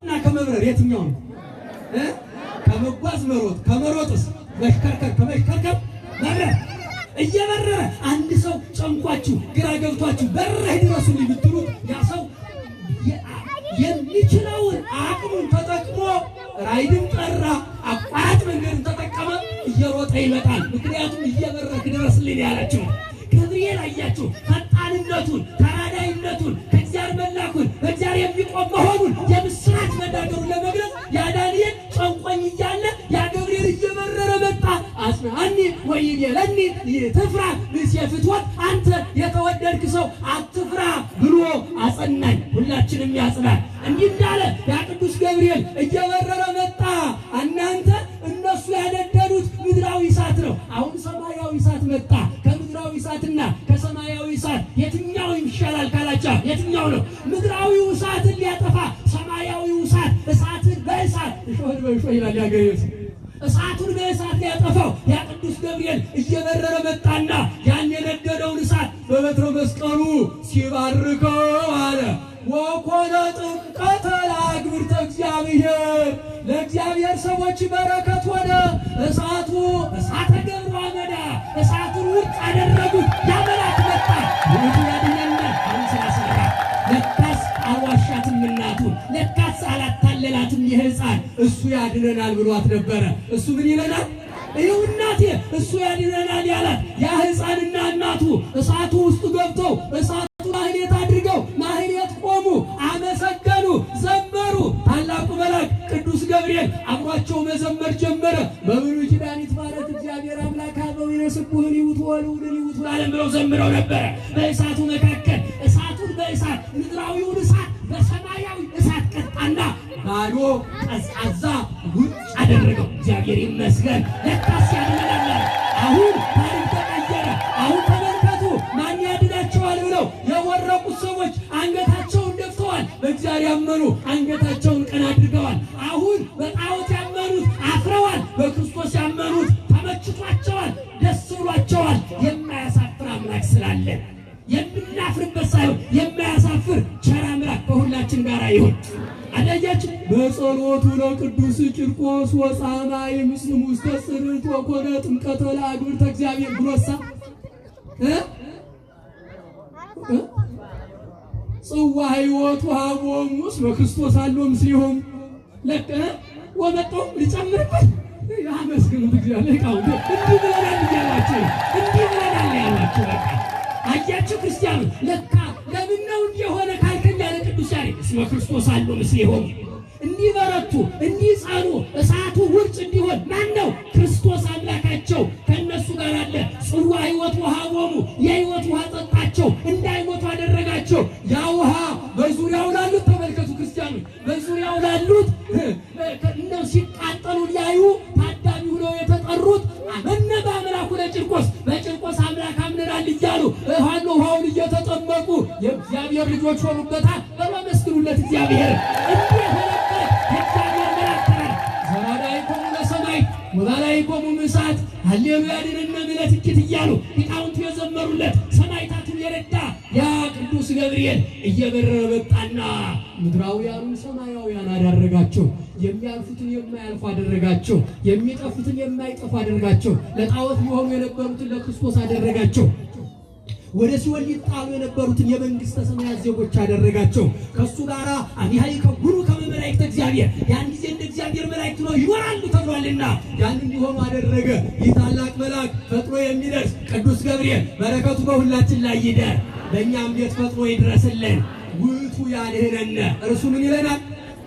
እና ከመብረር የትኛው ነው? ከመጓዝ መሮጥ፣ ከመሮጥስ መሽከርከር፣ ከመሽከርከር መብረር። እየበረረ አንድ ሰው ጨንቋችሁ ግራ ገብቷችሁ በረህ ድረሱልኝ ብትሉት ያ ሰው የሚችለውን አቅሙን ተጠቅሞ ራይድን ጠራ፣ አቋራጭ መንገድን ተጠቀመ፣ እየሮጠ ይመጣል። ምክንያቱም እየበረክ ድረስልኝ ያላችሁ ገብርኤል አያችሁ ፈጣንነቱን፣ ተራዳይነቱን፣ ከእግዚአብሔር መላኩን፣ በእግዚአብሔር የሚቆም መሆኑን የምስራች መናገሩን ለመግለጽ ያ ዳንኤል ጨንቆኝ እያለ ያ ገብርኤል እየበረረ መጣ። አጽናኒ ወይቤለኒ ትፍራ ብእሴ ፍትወት፣ አንተ የተወደድክ ሰው አትፍራ ብሎ አጸናኝ። ሁላችንም ያጽናል። እንዲህ እንዳለ ያ ቅዱስ ገብርኤል እየበረረ መጣ። እናንተ እነሱ ያነደዱት ምድራዊ እሳት ነው። አሁን ሰማያዊ እሳት መጣ። ከምድራዊ እሳትና ከሰማያዊ እሳት የትኛው ይሻላል ካላችሁ የትኛው ነው? ምድራዊው እሳትን ሊያጠፋ ሰማያዊው እሳት እሳትን በእሳት እሾህን በእሾህ ይላል ያገሬው እሳቱን በእሳት ሊያጠፋው ያ ቅዱስ ገብርኤል እየበረረ መጣና ያን የነደደውን እሳት በበትረ መስቀሉ ሲባርከው አለ ወኮነ ጥምቀተ ለአግብርተ እግዚአብሔር፣ ለእግዚአብሔር ሰዎች በረከት ሆነ። እሳቱ እሳተ ገብረ አመዳ እሳቱን ውጭ አደረጉት። ያ መልአክ መጣ ውዱ ያድነናል አሁን ስላሰራ ለካስ አልዋሻትም እናቱን፣ ለካስ አላታለላትም። ይህ ሕፃን እሱ ያድነናል ብሏት ነበረ። እሱ ምን ይለናል? ይኸው እናቴ እሱ ያድነናል ያላት ያ ሕፃንና እናቱ እሳቱ ውስጥ ገብተው እሳቱ ማህሌት አድርገው ማህሌት ቆሙ፣ አመሰገኑ፣ ዘመሩ። ታላቁ መልአክ ቅዱስ ገብርኤል አብሯቸው መዘመር ጀመረ። በብሉይ ኪዳን ይትባረክ እግዚአብሔር አምላክ አበው ይነስቡህን ይውቱ ወልውልን ይውቱ ለዓለም ብለው ዘምረው ነበረ። በእሳቱ መካከል እሳቱን በእሳት ምድራዊውን እሳት በሰማያዊ እሳት ቀጣና ባዶ ቀዝቃዛ ውጭ አደረገው። እግዚአብሔር ይመስገን። ለካስ ያድነናል። አሁን ታሪክ ተቀየረ። አሁን ተመልከቱ ማን ያድናቸዋል ብለው የወረቁት ሰዎች አንገታቸውን ደፍተዋል። በእግዚአብሔር ያመኑ አንገታቸውን ቀና አድርገዋል። አሁን በጣዖት ያመኑት አፍረዋል። በክርስቶስ ያመኑት ተመችቷቸዋል፣ ደስ ብሏቸዋል። የማያሳፍር አምላክ ስላለን የምናፍርበት ሳይሆን የማያሳፍር ቸር አምላክ ከሁላችን ጋር ይሁን። አዳያችን በጸሎቱ ለቅዱስ ቂርቆስ ወጻማይ ምስልም ውስተ ጽርት ወኮነ ጥምቀተ ለአግብርተ እግዚአብሔር ብሎሳ ጽዋ ሕይወቱ ሀቦሙስ በክርስቶስ አለው ምስሊሆም ለቀ ወመጣው ሊጨምርበት ያመስግኑት እግዚአብሔር ቃው እንዲህ ብለናል እያላችሁ እንዲህ ብለናል ያላችሁ በቃ አያችሁ ክርስቲያኑ ለካ ለምን ነው እንዲሆነ ካልከኝ ያለ ቅዱስ ያሬድ እስመ ክርስቶስ አለው ምስሊሆም እንዲበረቱ እንዲጸኑ እሳቱ ውርጭ እንዲሆን ማን ነው? ክርስቶስ አምላካቸው ከእነሱ ጋር አለ። ጽዋ ሕይወት ውሃቦሙ የሕይወት ውሃ ጠጣቸው፣ እንዳይሞቱ አደረጋቸው። ያ ውሃ በዙሪያው ላሉት ተመልከቱ ክርስቲያኖች፣ በዙሪያው ላሉት እነው ሲቃጠሉ ሊያዩ ታዳሚ ሆነው የተጠሩት አመነ በአምላኩ ለቂርቆስ በቂርቆስ አምላክ አምነናል እያሉ ውሃውን እየተጠመቁ የእግዚአብሔር ልጆች ሆኑበታል። በማመስግኑለት እግዚአብሔር እንዲህ ወባላይኮሙ እሳት ሃሌሉያ ድነነ ምለትኪት እያሉ ሊቃውንቱ የዘመሩለት ሰማዕታቱን የረዳ ያ ቅዱስ ገብርኤል እየበረረ መጣና ምድራውያኑን ሰማያውያን አደረጋቸው። የሚያልፉትን የማያልፉ አደረጋቸው። የሚጠፉትን የማይጠፉ አደረጋቸው። ለጣዖት ሊሆኑ የነበሩትን ለክርስቶስ አደረጋቸው። ወደ ሲኦል ሊጣሉ የነበሩትን የመንግስተ ሰማያት ዜጎች አደረጋቸው። ከሱ ጋራ አሚሃይ ከጉሩ ከመላእክት እግዚአብሔር ያን ጊዜ እንደ እግዚአብሔር መላእክት ነው ይኖራሉ ተብሏልና ያን እንዲሆኑ አደረገ። ይህ ታላቅ መልአክ ፈጥኖ የሚደርስ ቅዱስ ገብርኤል በረከቱ በሁላችን ላይ ይደር፣ በእኛም ቤት ፈጥኖ ይድረስልን። ውእቱ ያድኅነነ እርሱ ምን ይለናል?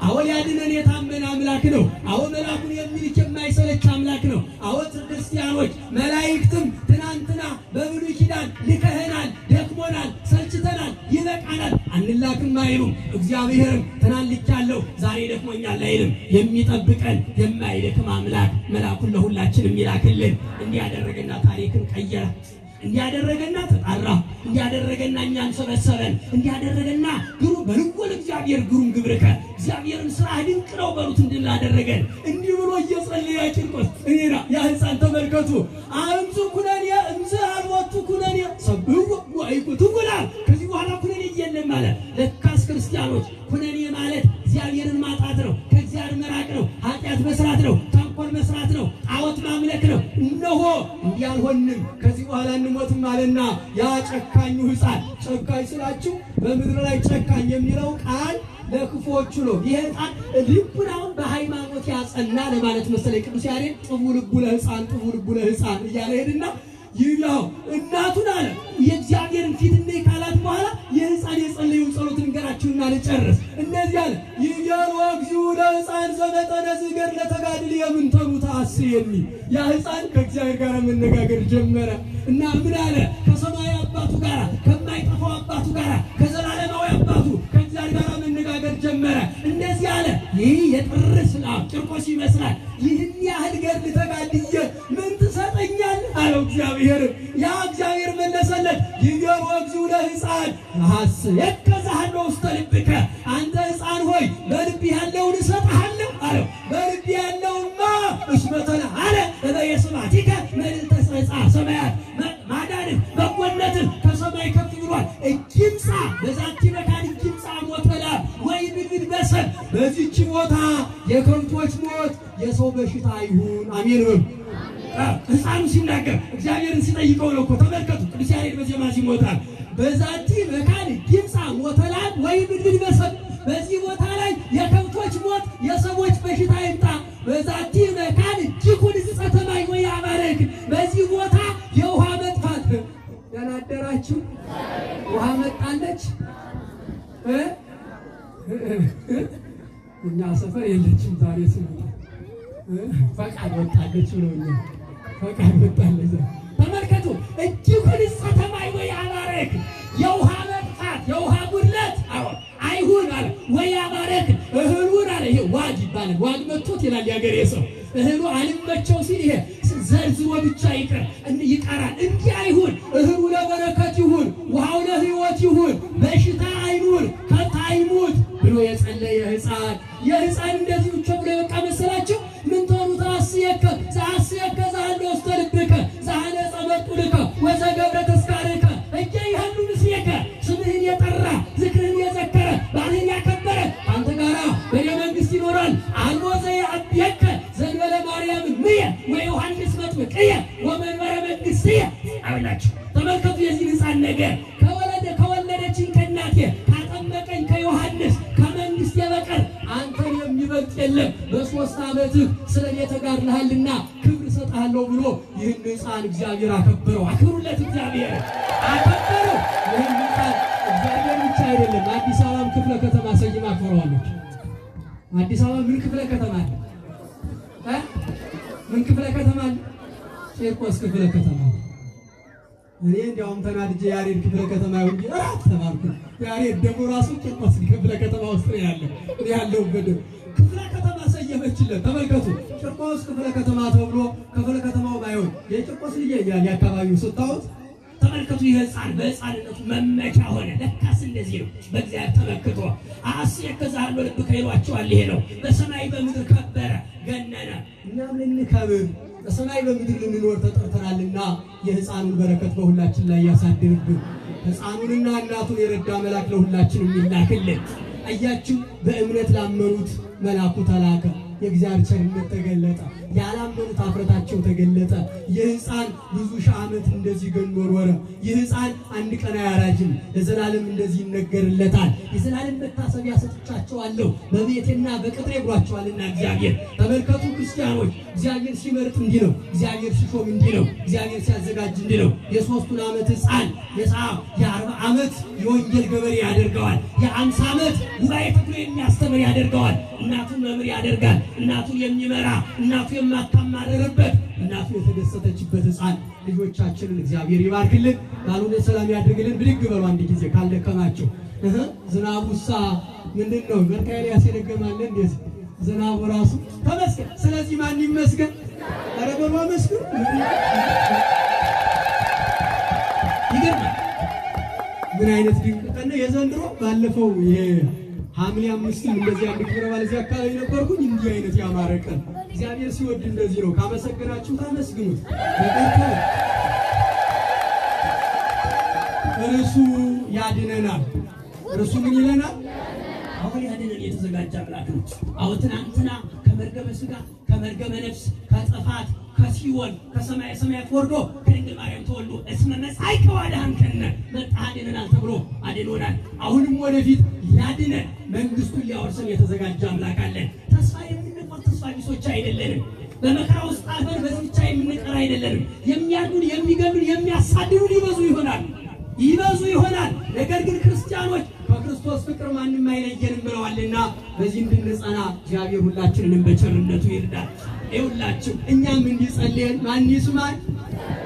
አዎ ያድነን የታመነ አምላክ ነው። አዎ መልአኩን የሚልክ የማይሰለች አምላክ ነው። አዎ ክርስቲያኖች መላእክትም ትናንትና በብሉይ ኪዳን ልከኸናል፣ ደክሞናል፣ ሰልችተናል፣ ይበቃናል አንላክም አይሉም። እግዚአብሔርም ትናንት ልኬአለሁ ዛሬ ደክሞኛል አይልም። የሚጠብቀን የማይደክም አምላክ መልአኩን ለሁላችንም ይላክልን። እንዲያደረገና ታሪክን ቀየረ፣ እንዲያደረገና ተጣራ፣ እንዲያደረገና እኛን ሰበሰበን፣ እንዲያደረገና ግሩም በልጎል እግዚአብሔር ግሩም ግብርከ እግዚአብሔርን ስራ ድንቅ ነው በሉት እንድናደረገን እንዲህ ብሎ እየጸለየ ቂርቆስ እኔና ያ ሕፃን ተመልከቱ አምዙ ኩነኔ እምዝ አልወጡ ኩነኔ ሰብሁ ወይቁ ትጉላ ከዚህ በኋላ ኩነኔ የለም ማለት። ለካስ ክርስቲያኖች ኩነኔ ማለት እግዚአብሔርን ማጣት ነው። ከእግዚአብሔር መራቅ ነው። ኃጢአት መስራት ነው። ተንኮል መስራት ነው። ጣዖት ማምለክ ነው። እነሆ እንዲህ አልሆንም ከዚህ በኋላ እንሞትም አለና ያ ጨካኙ ሕፃን ጨካኝ ስላችሁ በምድር ላይ ጨካኝ የሚለው ቃል ለክፉዎቹ ነው። ይሄ ሕፃን ልቡን አሁን በሃይማኖት ያጸና ለማለት መሰለኝ ቅዱስ ያሬድ ጥቡ ልቡ ለሕፃን ጥቡ ልቡ ለሕፃን እያለ ሄድና ይላው እናቱን አለ የእግዚአብሔርን ፊት እንደ ካላት በኋላ የሕፃን የጸለየውን ጸሎት እንገራችሁና ልጨርስ። እንደዚህ አለ ይያል ወግዚኡ ለሕፃን ዘመጠነ ዝገር ለተጋድል የምንተኑ ታስየኒ። ያ ሕፃን ከእግዚአብሔር ጋር መነጋገር ጀመረ እና ምን አለ ከሰማይ አባቱ ጋር ከማይጠፋው አባቱ ጋር ከዘላለማዊ አባቱ ከእግዚአብሔር ጋር መነጋገር ጀመረ። እንደዚህ አለ ይህ የጥር ስላም ጭርቆስ ይመስላል። ይህን ያህል ገድል ተጋድዬ ምን ትሰጠኛል አለው እግዚአብሔር። ያ እግዚአብሔር መለሰለት ይገር ወግዚኡ ለሕፃን ሐሴከ ዘሀሎ ውስተ ልብከ። አንተ ሕፃን ሆይ በልብህ ያለውን እሰጥሃለሁ አለው። በልብህ ያለውማ እስመ ተለዓለ በየስማቲከ መልዕልተ ሰማያት ማዳንህ በጎነትህ ከሰማይ ከፍ ብሏል። እጅምፃ በዛቲ መካን እጅምፃ ሞተ ላም ወይብልብል በሰል። በዚህች ቦታ የከብቶች ሞት የሰው በሽታ ይሁን። አሜን በሉ። ሕፃኑ ሲናገር እግዚአብሔርን ሲጠይቀው ነው እኮ ተመልከቱ። ቅዱስ ያሬድ በዜማ ሲሞታል በዛቲ መካን እጅምፃ ሞተ ላም ወይብልብል በሰል። በዚህ ቦታ ላይ የከብቶች ሞት የሰዎች በሽታ ይምጣ። በዛቲ መካን እጅጉን ዕፀ ማይ ወያባረክ። በዚህ ቦታ የውሃ መጥፋት። ደህና አደራችሁ። ውሃ መጣለች። እኛ ሰፈር የለችም ዛሬ ስመጣ ፈቃድ ወጣለች ብለውኛል። ፈቃድ ወጣለች። ተመልከቱ እጅጉን ዕፀ ማይ ወያባረክ። የውሃ መጥፋት የውሃ ጉድለት አይሁን አለ። ወያባረክ እህሉን አለ። ይሄ ዋግ ይባላል። ዋግ መጥቶት ይላል ያገሬ ሰው። እህሉ አልመቸው ሲል ይሄ ዘርዝሮ ብቻ ይቀራል። እንዲህ አይሁን። እህሉ ለበረከት ይሁን፣ ውሃው ለሕይወት ይሁን፣ በሽታ አይኑር፣ ከብት አይሙት ብሎ የጸለየ ሕፃን የሕፃን እንደዚህ ብቻ ብሎ የበቃ መሰላችሁ? ምን ተሩ ታስየከ ዘአስየከ ዘሀሎ ውስተ ልብከ ዘሐነጸ መርጡልከ ወዘገብረ ተስካርከ እጀ ይሃሉ ምስሌከ። ስምህን የጠራ ዝክርህን የዘከረ ባህልን ያከበረ አንተ ጋራ በኔ መንግሥት ይኖራል። አልቦ ዘየዐብየከ ዘእንበለ ማርያም እምየ ወዮሐንስ መጥምቅየ ወመንበረ መንግሥትየ አላችሁ። ተመልከቱ የዚህ ሕፃን ነገር ከወለደችኝ ከእናቴ ካጠመቀኝ ከዮሐንስ ከመንግሥት የበቀር አንተን የሚበልጥ የለም። በሦስት ዓመትህ ስለ እኔ ተጋድለሃልና ክብር እሰጥሃለሁ ብሎ ይህን ሕፃን እግዚአብሔር አከበረው። አክብሩለት። እግዚአብሔር አከበረው። ይህን ሕፃን እግዚአብሔር ብቻ አይደለም አዲስ አበባም ክፍለ ከተማ ሰይማ አክብረዋለች። አዲስ አበባ ምን ክፍለ ከተማ አለ? ምን ክፍለ ከተማ አለ? ቂርቆስ ክፍለ ከተማ። እኔ እንዲያውም ተናድጄ ያሬድ ክፍለ ከተማ ይሁን እራት ተባልኩ። ያሬድ ደግሞ ራሱ ቂርቆስ ክፍለ ከተማ ውስጥ ነው ያለው። እኔ ያለሁበት ክፍለ ከተማ ሰየመችለት። ተመልከቱ ቂርቆስ ክፍለ ከተማ ተብሎ ክፍለ ከተማው ባይሆን የቂርቆስ ልጅ እያለ የአካባቢው ስታዩት ተመልከቱ። ይህ ሕፃን በሕፃንነቱ መመቻ ሆነ። ለካስ እንደዚህ ነው በእግዚአብሔር ተመክቶ። ሐሴከ ዘሀሎ ልብከ ይሏቸዋል። ይሄ ነው በሰማይ በምድር ከበረ ገነነ። እኛም ልንከብር በሰማይ በምድር ልንኖር ተጠርተናልና የሕፃኑን በረከት በሁላችን ላይ ያሳድርብን። ሕፃኑንና እናቱን የረዳ መልአክ ለሁላችንም ይላክልን። አያችሁ በእምነት ላመኑት መልአኩ ተላከ። የእግዚአብሔር ቸርነት ተገለጠ። ያላመኑት አፍረታቸው ተገለጠ። ይህ ሕፃን ብዙ ሺህ ዓመት እንደዚህ ገኖ ኖረ። ይህ ሕፃን አንድ ቀን አያራጅም፣ ለዘላለም እንደዚህ ይነገርለታል። የዘላለም መታሰቢያ ሰጥቻቸዋለሁ በቤቴና በቅጥሬ ብሏቸዋልና እግዚአብሔር። ተመልከቱ ክርስቲያኖች፣ እግዚአብሔር ሲመርጥ እንዲህ ነው። እግዚአብሔር ሲሾም እንዲህ ነው። እግዚአብሔር ሲያዘጋጅ እንዲህ ነው። የ3 ዓመት ሕፃን የ40 ዓመት የወንጌል ገበሬ ያደርገዋል። የ50 ዓመት ጉባኤ ተክሎ የሚያስተምር ያደርገዋል። እናቱን መምህር ያደርጋል። እናቱን የሚመራ እናቱ የማታማርርበት እናቱ የተደሰተችበት ሕፃን ልጆቻችንን እግዚአብሔር ይባርክልን። ባሉን ሰላም ያድርግልን። ብድግ በሉ አንድ ጊዜ ካልደከማቸው። ዝናቡሳ ምንድን ነው? መልካኤል ያስደገማል። እንዴት ዝናቡ ራሱ ተመስገን። ስለዚህ ማን ይመስገን? ኧረ በሉ አመስግኑ። ይገርማል። ምን አይነት ድንቅ ቀን ነው የዘንድሮ። ባለፈው ይሄ ሐምሌ 5 እንደዚህ አንድ ክብረ በዓል እዚህ አካባቢ ነበርኩኝ። እንዲህ አይነት ያማረ ቀን እግዚአብሔር ሲወድ እንደዚህ ነው። ካመሰገናችሁት አመስግኑት። እርሱ ያድነናል። እርሱ ምን ይለናል? አሁን ያድነን የተዘጋጀ አምላክ ነው። አሁን ትናንትና ከመርገመ ሥጋ ከመርገመ ነፍስ ከጥፋት ከሲኦል ከሰማየ ሰማያት ወርዶ ከድንግል ማርያም ተወልዶ እስመ መጻእከ ወአድኀንከነ መጥተህ አድነናል ተብሎ አድኖናል። አሁንም ወደፊት ያድነን መንግስቱን ሊያወርሰን የተዘጋጀ አምላክ አለን። ተስፋ የምንቆርጥ ተስፋ ቢሶች አይደለንም። በመከራ ውስጥ አልፈን በዚህ ብቻ የምንቀር አይደለንም። የሚያድኑን የሚገሉን የሚያሳድዱን ይበዙ ይሆናል። ነገር ግን ክርስቲያኖች ከክርስቶስ ፍቅር ማንም አይለየንም ብለዋልና በዚህ እንድንጸና እግዚአብሔር ሁላችንንም በቸርነቱ ይርዳል። ይሁላችሁ እኛም እንዲጸልየን ማን ይስማል?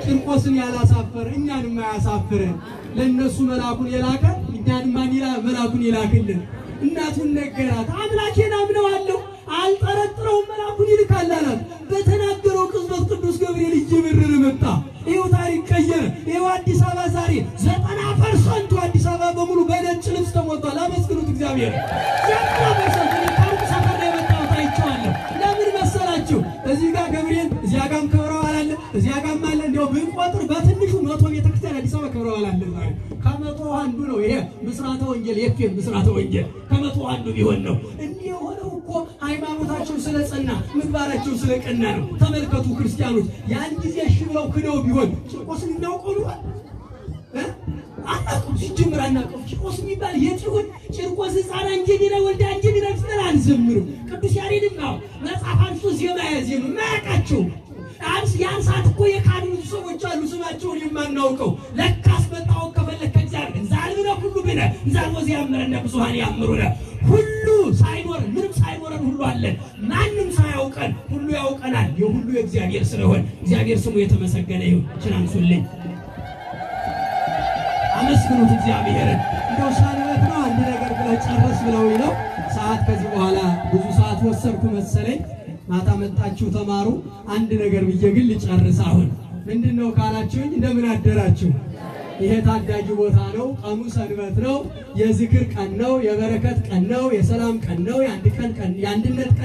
ቂርቆስን ያላሳፈረ እኛንም አያሳፍረን። ለነሱ መልአኩን የላከ እኛንም ማን መልአኩን ይላክልን። እናቱን ነገራት፣ አምላኬን አምነዋለሁ አልጠረጥረውም መልአኩን ይልካል አላት። በተናገረው ቅጽበት ቅዱስ ገብርኤል እየበረረ መጣ። ይኸው ታሪክ ቀየረ። ይኸው አዲስ አበባ ዛሬ 90% አዲስ አበባ በሙሉ በነጭ ልብስ ተሞልቷል። አመስግኑት እግዚአብሔር። 90% ታሪክ ሰፈር ላይ መጣው አይቼዋለሁ። ለምን መሰላችሁ? እዚህ ጋር ገብርኤል እዚያ ጋርም ክብረ በዓል አለ፣ እዚያ ጋርም አለ። እንደው ብንቆጥር በትንሹ 100 ቤተክርስቲያን አዲስ አበባ ክብረ በዓል አለ ዛሬ። ከመቶ አንዱ ነው ይሄ ምስራተ ወንጌል የኤፍኤም ምስራተ ወንጌል ከመቶ አንዱ ቢሆን ነው። እንዲህ የሆነው እኮ ሃይማኖታቸው ስለጸና ምግባራቸው ስለቀና ነው። ተመልከቱ ክርስቲያኖች፣ ያን ጊዜ እሺ ብለው ክደው ቢሆን ቂርቆስን እናውቀው ነው አናውቅም። ሲጀምር አናውቅም። ቂርቆስ የሚባል የት ይሁን? ቂርቆስ ሕፃን አንጀዲና ወልደ አንጀዲና ፍጥር አንዘምርም። ቅዱስ ያሬድም ነው መጽሐፍ አንሱ ዜማ ያዜም ማያውቃቸው ያን ሰዓት እኮ የካዱ ሰዎች አሉ ስማቸውን የማናውቀው። ለካስ መጣው ከፈለከ እግዚአብሔር እንዛልብነ ሁሉ ብነ እንዛልወዚ ያምረነ ብዙሃን ያምሩነ ሁሉ ሳይኖር ምንም ሳይኖረን ሁሉ አለን። ማንም ሳያውቀን ሁሉ ያውቀናል። የሁሉ የእግዚአብሔር ስለሆነ እግዚአብሔር ስሙ የተመሰገነ ይሁን። ችናንሱልኝ አመስግኑት እግዚአብሔርን። እንደው ሰንበት ነው አንድ ነገር ብለው ጨርስ ብለው ነው ሰዓት ከዚህ በኋላ ብዙ ሰዓት ወሰድኩ መሰለኝ። ማታ መጣችሁ ተማሩ። አንድ ነገር ብዬ ግን ልጨርስ። አሁን ምንድነው ካላችሁኝ እንደምን አደራችሁ? ይሄ ታዳጊ ቦታ ነው። ቀኑ ሰንበት ነው። የዝክር ቀን ነው። የበረከት ቀን ነው። የሰላም ቀን ነው። የአንድነት ቀን